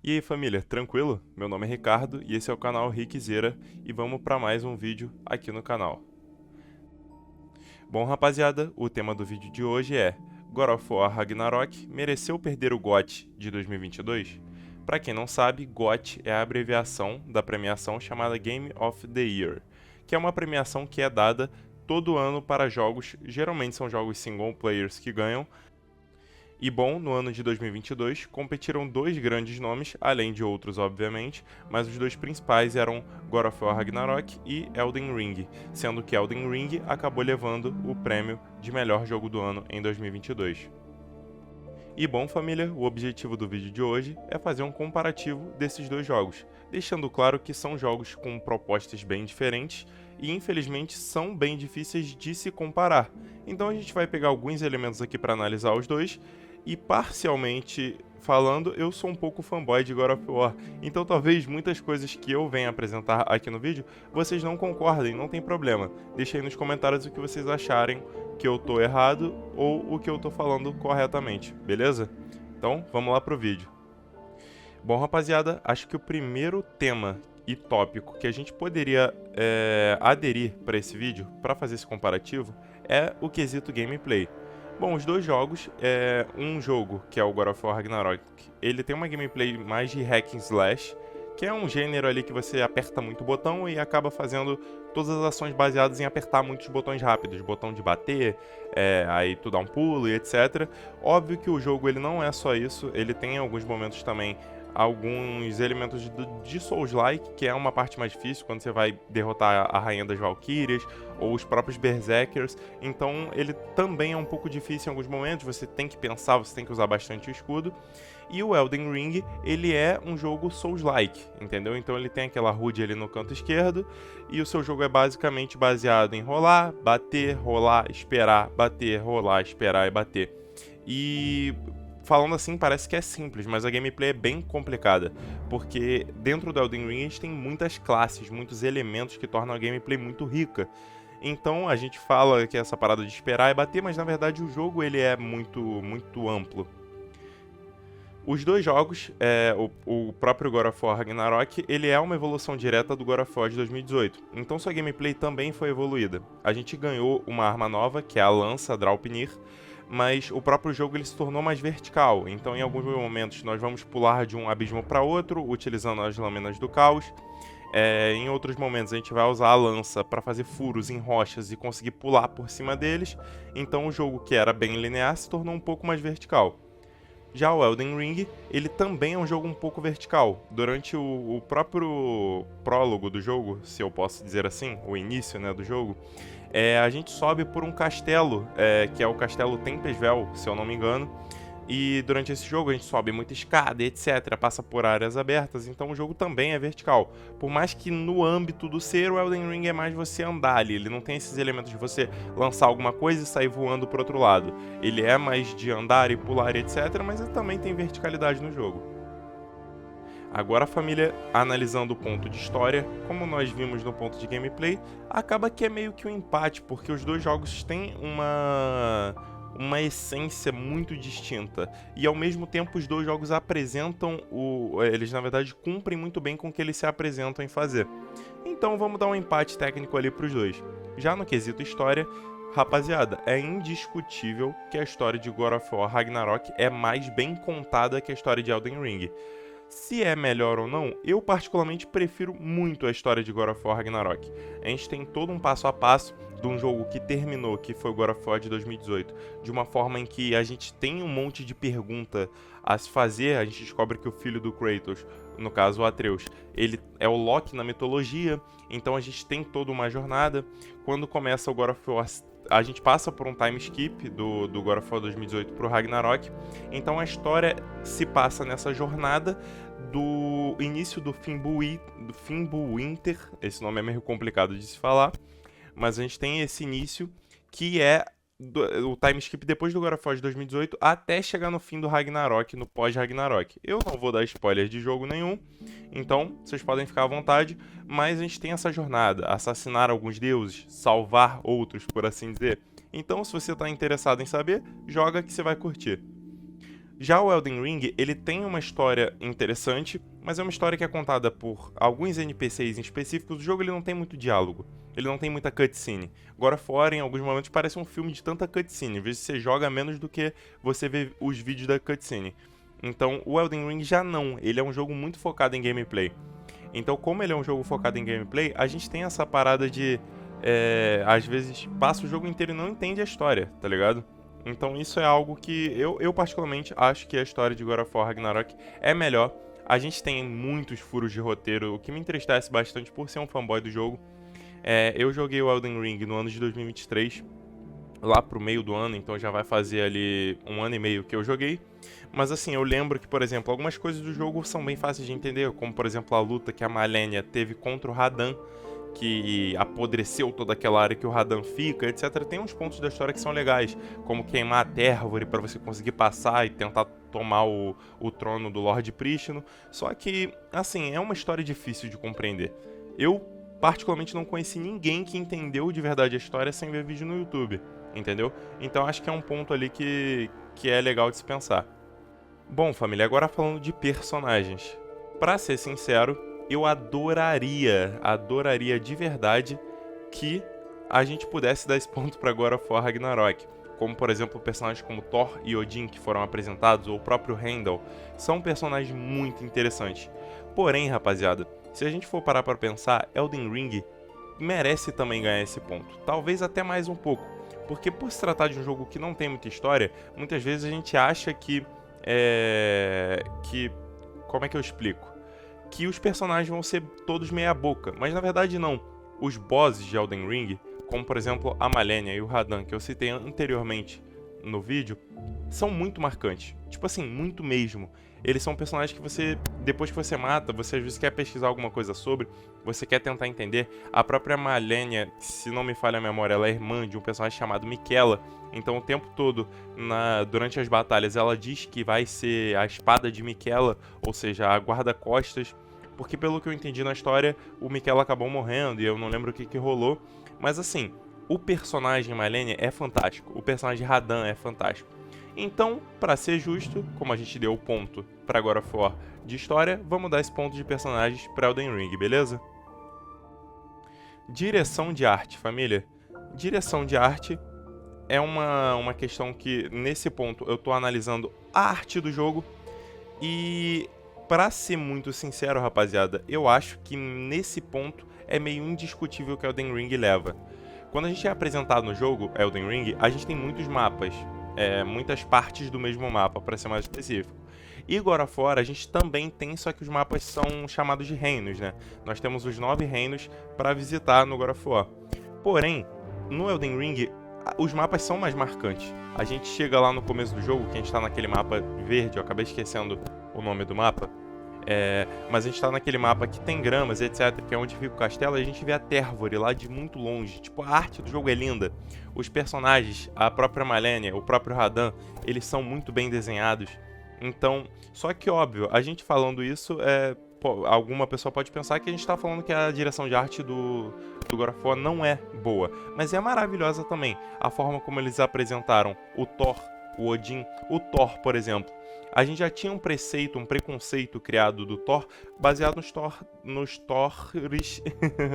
E aí família, tranquilo? Meu nome é Ricardo e esse é o canal Rickzera e vamos para mais um vídeo aqui no canal. Bom rapaziada, o tema do vídeo de hoje é God of War Ragnarok mereceu perder o GOT de 2022? Para quem não sabe, GOT é a abreviação da premiação chamada Game of the Year, que é uma premiação que é dada todo ano para jogos, geralmente são jogos single players que ganham. E bom, no ano de 2022 competiram dois grandes nomes, além de outros obviamente, mas os dois principais eram God of War Ragnarok e Elden Ring, sendo que Elden Ring acabou levando o prêmio de melhor jogo do ano em 2022. E bom família, o objetivo do vídeo de hoje é fazer um comparativo desses dois jogos, deixando claro que são jogos com propostas bem diferentes e infelizmente são bem difíceis de se comparar. Então a gente vai pegar alguns elementos aqui para analisar os dois e parcialmente falando, eu sou um pouco fanboy de God of War, então talvez muitas coisas que eu venha apresentar aqui no vídeo vocês não concordem, não tem problema. Deixa aí nos comentários o que vocês acharem que eu tô errado ou o que eu tô falando corretamente, beleza? Então vamos lá pro vídeo. Bom rapaziada, acho que o primeiro tema e tópico que a gente poderia aderir para esse vídeo, para fazer esse comparativo, é o quesito gameplay. Bom, os dois jogos, um jogo, que é o God of War Ragnarok, ele tem uma gameplay mais de hack and slash, que é um gênero ali que você aperta muito o botão e acaba fazendo todas as ações baseadas em apertar muitos botões rápidos, botão de bater, aí tu dá um pulo e etc. Óbvio que o jogo ele não é só isso, ele tem em alguns momentos também alguns elementos de Souls-like, que é uma parte mais difícil, quando você vai derrotar a Rainha das Valquírias, ou os próprios Berserkers, então ele também é um pouco difícil em alguns momentos, você tem que pensar, você tem que usar bastante o escudo. E o Elden Ring, ele é um jogo Souls-like, entendeu? Então ele tem aquela HUD ali no canto esquerdo, e o seu jogo é basicamente baseado em rolar, bater, rolar, esperar, bater, rolar, esperar e bater. E falando assim parece que é simples, mas a gameplay é bem complicada, porque dentro do Elden Ring a gente tem muitas classes, muitos elementos que tornam a gameplay muito rica. Então a gente fala que essa parada de esperar é bater, mas na verdade o jogo ele é muito amplo. Os dois jogos, o próprio God of War Ragnarok, ele é uma evolução direta do God of War de 2018. Então sua gameplay também foi evoluída. A gente ganhou uma arma nova, que é a lança Draupnir, mas o próprio jogo ele se tornou mais vertical. Então em alguns momentos nós vamos pular de um abismo para outro, utilizando as lâminas do caos. Em outros momentos a gente vai usar a lança para fazer furos em rochas e conseguir pular por cima deles. Então o jogo que era bem linear se tornou um pouco mais vertical. Já o Elden Ring, ele também é um jogo um pouco vertical. Durante o próprio prólogo do jogo, se eu posso dizer assim, o início, né, do jogo, a gente sobe por um castelo, que é o Castelo Tempestvel, se eu não me engano. E durante esse jogo a gente sobe muita escada, etc, passa por áreas abertas, então o jogo também é vertical. Por mais que no âmbito do ser, o Elden Ring é mais você andar ali, ele não tem esses elementos de você lançar alguma coisa e sair voando pro outro lado. Ele é mais de andar e pular e etc, mas ele também tem verticalidade no jogo. Agora a família, analisando o ponto de história, como nós vimos no ponto de gameplay, acaba que é meio que um empate, porque os dois jogos têm uma essência muito distinta. E ao mesmo tempo os dois jogos apresentam eles na verdade cumprem muito bem com o que eles se apresentam em fazer. Então vamos dar um empate técnico ali pros dois. Já no quesito história, rapaziada, é indiscutível que a história de God of War Ragnarok é mais bem contada que a história de Elden Ring. Se é melhor ou não, eu particularmente prefiro muito a história de God of War Ragnarok. A gente tem todo um passo a passo de um jogo que terminou, que foi o God of War de 2018, de uma forma em que a gente tem um monte de pergunta a se fazer. A gente descobre que o filho do Kratos, no caso o Atreus, ele é o Loki na mitologia, então a gente tem toda uma jornada. Quando começa o God of War, a gente passa por um time skip do God of War 2018 pro Ragnarok, então a história se passa nessa jornada do início do Fimbulwinter, esse nome é meio complicado de se falar, mas a gente tem esse início que é o time skip depois do God of War de 2018 até chegar no fim do Ragnarok, no pós-Ragnarok. Eu não vou dar spoiler de jogo nenhum, então vocês podem ficar à vontade, mas a gente tem essa jornada, assassinar alguns deuses, salvar outros, por assim dizer. Então se você está interessado em saber, joga que você vai curtir. Já o Elden Ring, ele tem uma história interessante, mas é uma história que é contada por alguns NPCs em específicos. O jogo ele não tem muito diálogo, ele não tem muita cutscene. Agora fora, em alguns momentos, parece um filme de tanta cutscene. Às vezes você joga menos do que você vê os vídeos da cutscene. Então, o Elden Ring já não, ele é um jogo muito focado em gameplay. Então, como ele é um jogo focado em gameplay, a gente tem essa parada de, às vezes, passa o jogo inteiro e não entende a história, tá ligado? Então isso é algo que eu particularmente acho que a história de God of War Ragnarok é melhor. A gente tem muitos furos de roteiro, o que me entristece bastante por ser um fanboy do jogo. Eu joguei o Elden Ring no ano de 2023, lá pro meio do ano, então já vai fazer ali 1 ano e meio que eu joguei. Mas assim, eu lembro que, por exemplo, algumas coisas do jogo são bem fáceis de entender, como por exemplo a luta que a Malenia teve contra o Radan, que apodreceu toda aquela área que o Radan fica, etc. Tem uns pontos da história que são legais, como queimar a Térvore para você conseguir passar e tentar tomar o trono do Lorde Prístino. Só que, assim, é uma história difícil de compreender. Eu, particularmente, não conheci ninguém que entendeu de verdade a história sem ver vídeo no YouTube, entendeu? Então acho que é um ponto ali que é legal de se pensar. Bom, família, agora falando de personagens. Pra ser sincero, eu adoraria de verdade que a gente pudesse dar esse ponto pra God of War Ragnarok. Como, por exemplo, personagens como Thor e Odin que foram apresentados, ou o próprio Heimdall, são personagens muito interessantes. Porém, rapaziada, se a gente for parar pra pensar, Elden Ring merece também ganhar esse ponto. Talvez até mais um pouco. Porque por se tratar de um jogo que não tem muita história, muitas vezes a gente acha que como é que eu explico? Que os personagens vão ser todos meia boca, mas na verdade não. Os bosses de Elden Ring, como por exemplo a Malenia e o Radan, que eu citei anteriormente no vídeo, são muito marcantes. Tipo assim, muito mesmo. Eles são personagens que você, depois que você mata, você às vezes quer pesquisar alguma coisa sobre, você quer tentar entender. A própria Malenia, se não me falha a memória, ela é irmã de um personagem chamado Miquella. Então o tempo todo, durante as batalhas, ela diz que vai ser a espada de Miquella, ou seja, a guarda-costas. Porque pelo que eu entendi na história, o Miquella acabou morrendo e eu não lembro o que rolou. Mas assim, o personagem Malenia é fantástico, o personagem Radan é fantástico. Então, pra ser justo, como a gente deu o ponto pra God of War de história, vamos dar esse ponto de personagens pra Elden Ring, beleza? Direção de arte, família. Direção de arte é uma questão que, nesse ponto, eu tô analisando a arte do jogo e, pra ser muito sincero, rapaziada, eu acho que nesse ponto é meio indiscutível que Elden Ring leva. Quando a gente é apresentado no jogo, Elden Ring, a gente tem muitos mapas, muitas partes do mesmo mapa, para ser mais específico. E God of War a gente também tem, só que os mapas são chamados de reinos, né? Nós temos os 9 reinos para visitar no God of War. Porém, no Elden Ring, os mapas são mais marcantes. A gente chega lá no começo do jogo, que a gente tá naquele mapa verde, eu acabei esquecendo o nome do mapa. Mas a gente tá naquele mapa que tem gramas, etc, que é onde fica o castelo, e a gente vê a Térvore lá de muito longe. Tipo, a arte do jogo é linda. Os personagens, a própria Malenia, o próprio Radan, eles são muito bem desenhados. Então, só que óbvio, a gente falando isso, alguma pessoa pode pensar que a gente tá falando que a direção de arte do God of War não é boa. Mas é maravilhosa também. A forma como eles apresentaram o Thor, o Odin, o Thor, por exemplo. A gente já tinha um preconceito criado do Thor, baseado nos Thors,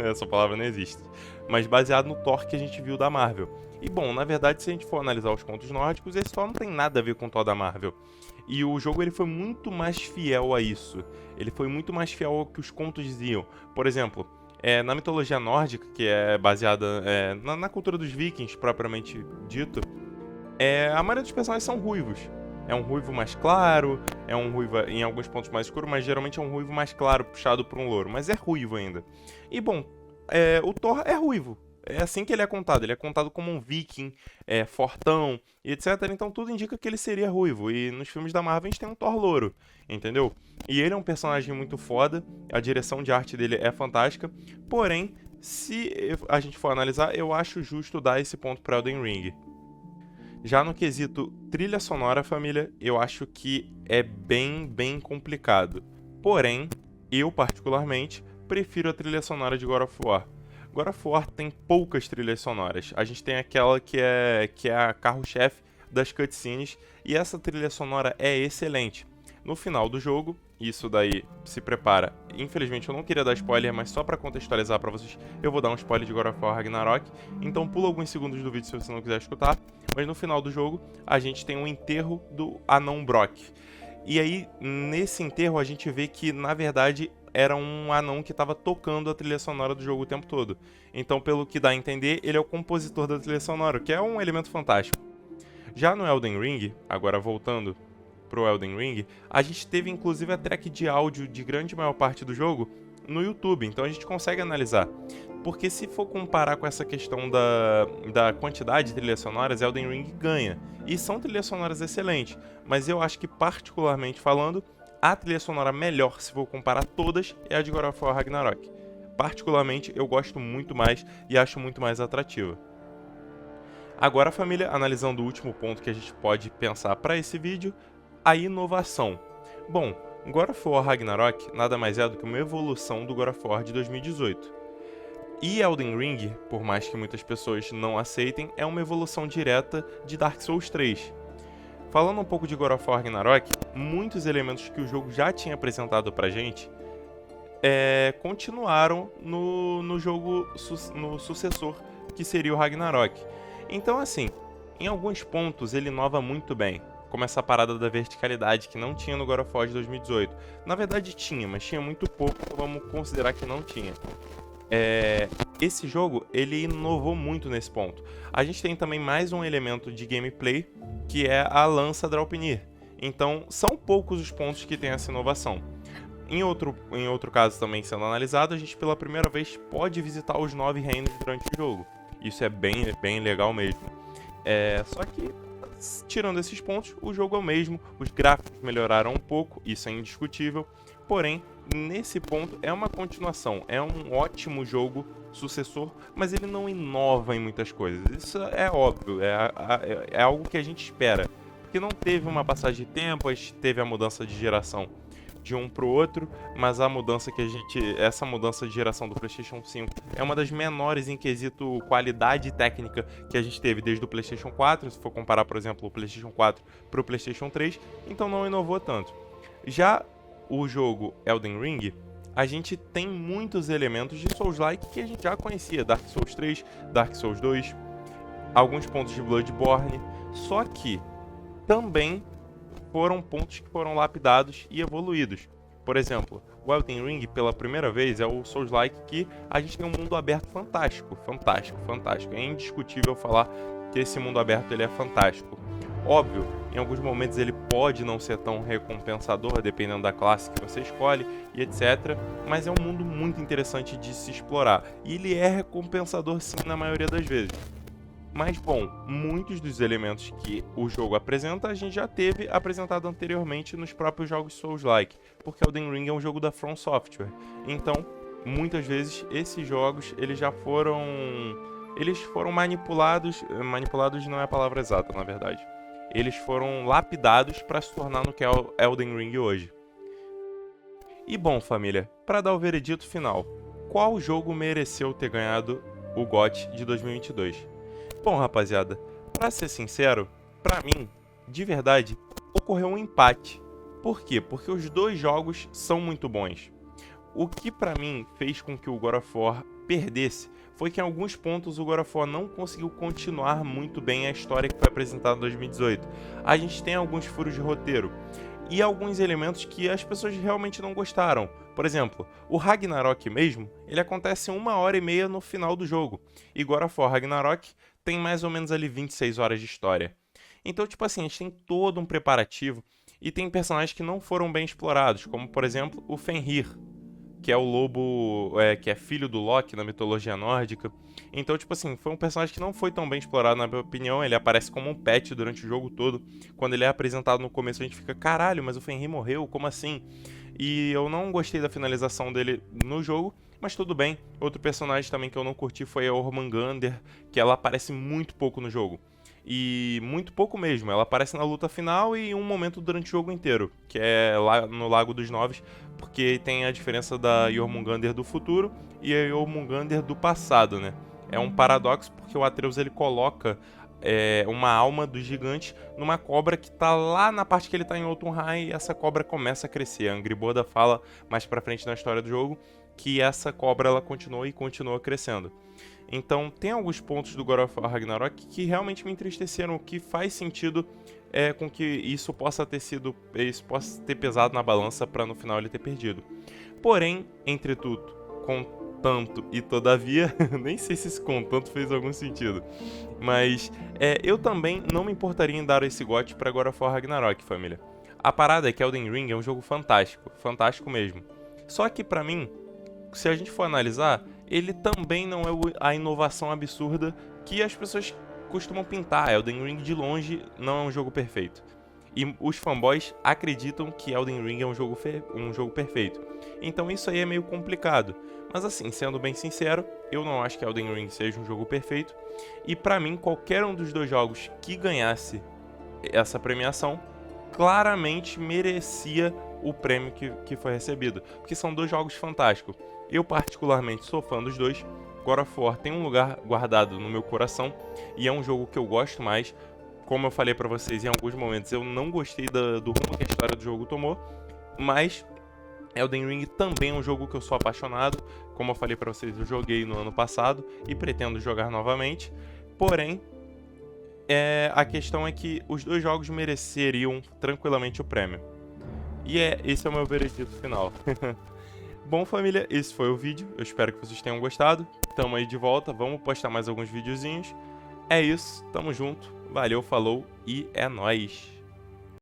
essa palavra não existe, mas baseado no Thor que a gente viu da Marvel. E bom, na verdade, se a gente for analisar os contos nórdicos, esse Thor não tem nada a ver com o Thor da Marvel. E o jogo ele foi muito mais fiel a isso. Ele foi muito mais fiel ao que os contos diziam. Por exemplo, na mitologia nórdica, que é baseada na cultura dos vikings, propriamente dito, a maioria dos personagens são ruivos. É um ruivo mais claro, é um ruivo em alguns pontos mais escuro, mas geralmente é um ruivo mais claro, puxado por um louro. Mas é ruivo ainda. E bom, o Thor é ruivo. É assim que ele é contado. Ele é contado como um viking, fortão, e etc. Então tudo indica que ele seria ruivo. E nos filmes da Marvel a gente tem um Thor louro, entendeu? E ele é um personagem muito foda. A direção de arte dele é fantástica. Porém, se a gente for analisar, eu acho justo dar esse ponto pra Elden Ring. Já no quesito trilha sonora, família, eu acho que é bem complicado. Porém, eu particularmente prefiro a trilha sonora de God of War. God of War tem poucas trilhas sonoras. A gente tem aquela que é a carro-chefe, das cutscenes, e essa trilha sonora é excelente. No final do jogo, isso daí se prepara. Infelizmente eu não queria dar spoiler, mas só pra contextualizar pra vocês, eu vou dar um spoiler de God of War Ragnarok. Então pula alguns segundos do vídeo se você não quiser escutar. Mas no final do jogo, a gente tem um enterro do anão Brock. E aí, nesse enterro, a gente vê que, na verdade, era um anão que estava tocando a trilha sonora do jogo o tempo todo. Então, pelo que dá a entender, ele é o compositor da trilha sonora, que é um elemento fantástico. Já no Elden Ring, agora voltando pro Elden Ring, a gente teve inclusive a track de áudio de grande maior parte do jogo no YouTube, então a gente consegue analisar. Porque se for comparar com essa questão da quantidade de trilhas sonoras, Elden Ring ganha. E são trilhas sonoras excelentes, mas eu acho que particularmente falando, a trilha sonora melhor, se for comparar todas, é a de God of War Ragnarok. Particularmente, eu gosto muito mais e acho muito mais atrativa. Agora, família, analisando o último ponto que a gente pode pensar para esse vídeo, a inovação. Bom, God of War Ragnarok nada mais é do que uma evolução do God of War de 2018. E Elden Ring, por mais que muitas pessoas não aceitem, é uma evolução direta de Dark Souls 3. Falando um pouco de God of War Ragnarok, muitos elementos que o jogo já tinha apresentado pra gente continuaram no jogo, no sucessor, que seria o Ragnarok. Então assim, em alguns pontos ele inova muito bem, como essa parada da verticalidade que não tinha no God of War de 2018. Na verdade tinha, mas tinha muito pouco, vamos considerar que não tinha. Esse jogo, ele inovou muito nesse ponto. A gente tem também mais um elemento de gameplay, que é a lança Draupnir. Então, são poucos os pontos que tem essa inovação. Em outro caso também sendo analisado, a gente pela primeira vez pode visitar os 9 reinos durante o jogo. Isso é bem legal mesmo. Só que, tirando esses pontos, o jogo é o mesmo, os gráficos melhoraram um pouco, isso é indiscutível. Porém, nesse ponto é uma continuação, é um ótimo jogo sucessor, mas ele não inova em muitas coisas. Isso é óbvio, é algo que a gente espera, porque não teve uma passagem de tempo, a gente teve a mudança de geração de um pro outro, mas essa mudança de geração do PlayStation 5 é uma das menores em quesito qualidade técnica que a gente teve desde o PlayStation 4, se for comparar, por exemplo, o PlayStation 4 pro PlayStation 3, então não inovou tanto. Já o jogo Elden Ring, a gente tem muitos elementos de Souls-like que a gente já conhecia, Dark Souls 3, Dark Souls 2, alguns pontos de Bloodborne, só que também foram pontos que foram lapidados e evoluídos. Por exemplo, o Elden Ring, pela primeira vez, é o Souls-like que a gente tem um mundo aberto fantástico. É indiscutível falar que esse mundo aberto ele é fantástico. Óbvio, em alguns momentos ele pode não ser tão recompensador, dependendo da classe que você escolhe e etc. Mas é um mundo muito interessante de se explorar. E ele é recompensador sim na maioria das vezes. Mas bom, muitos dos elementos que o jogo apresenta a gente já teve apresentado anteriormente nos próprios jogos Souls-like, porque Elden Ring é um jogo da From Software. Então, muitas vezes esses jogos eles foram manipulados não é a palavra exata, na verdade. Eles foram lapidados para se tornar no que é o Elden Ring hoje. E bom, família, para dar o veredito final, qual jogo mereceu ter ganhado o GOT de 2022? Bom, rapaziada, pra ser sincero, pra mim, de verdade, ocorreu um empate. Por quê? Porque os dois jogos são muito bons. O que pra mim fez com que o God of War perdesse foi que em alguns pontos o God of War não conseguiu continuar muito bem a história que foi apresentada em 2018. A gente tem alguns furos de roteiro e alguns elementos que as pessoas realmente não gostaram. Por exemplo, o Ragnarok mesmo, ele acontece 1h30 no final do jogo. E God of War Ragnarok tem mais ou menos ali 26 horas de história. Então, tipo assim, a gente tem todo um preparativo e tem personagens que não foram bem explorados, como por exemplo o Fenrir, que é o lobo, que é filho do Loki na mitologia nórdica. Então, tipo assim, foi um personagem que não foi tão bem explorado, na minha opinião. Ele aparece como um pet durante o jogo todo. Quando ele é apresentado no começo, a gente fica, caralho, mas o Fenrir morreu? Como assim? E eu não gostei da finalização dele no jogo, mas tudo bem. Outro personagem também que eu não curti foi a Jormungandr, que ela aparece muito pouco no jogo. E muito pouco mesmo, ela aparece na luta final e em um momento durante o jogo inteiro, que é lá no Lago dos Noves, porque tem a diferença da Jormungandr do futuro e a Jormungandr do passado, né? É um paradoxo porque o Atreus ele coloca uma alma do gigante numa cobra que tá lá na parte que ele tá em Jotunheim, e essa cobra começa a crescer. A Angry Boda fala mais pra frente na história do jogo que essa cobra ela continua crescendo. Então tem alguns pontos do God of War Ragnarok que realmente me entristeceram, o que faz sentido com que isso possa ter pesado na balança para no final ele ter perdido. Porém, entretudo, contanto e todavia, nem sei se esse contanto fez algum sentido, mas eu também não me importaria em dar esse GOT para God of War Ragnarok, família. A parada é que Elden Ring é um jogo fantástico, fantástico mesmo. Só que pra mim, se a gente for analisar, ele também não é a inovação absurda que as pessoas costumam pintar. Elden Ring de longe não é um jogo perfeito. E os fanboys acreditam que Elden Ring é um jogo perfeito. Então isso aí é meio complicado. Mas assim, sendo bem sincero, eu não acho que Elden Ring seja um jogo perfeito. E pra mim, qualquer um dos dois jogos que ganhasse essa premiação, claramente merecia o prêmio que foi recebido. Porque são dois jogos fantásticos. Eu particularmente sou fã dos dois. God of War tem um lugar guardado no meu coração e é um jogo que eu gosto mais. Como eu falei pra vocês em alguns momentos, eu não gostei do rumo que a história do jogo tomou, mas Elden Ring também é um jogo que eu sou apaixonado. Como eu falei pra vocês, eu joguei no ano passado e pretendo jogar novamente. Porém, a questão é que os dois jogos mereceriam tranquilamente o prêmio. E esse é o meu veredito final. Bom, família, esse foi o vídeo. Eu espero que vocês tenham gostado. Tamo aí de volta, vamos postar mais alguns videozinhos. É isso, tamo junto, valeu, falou e é nóis!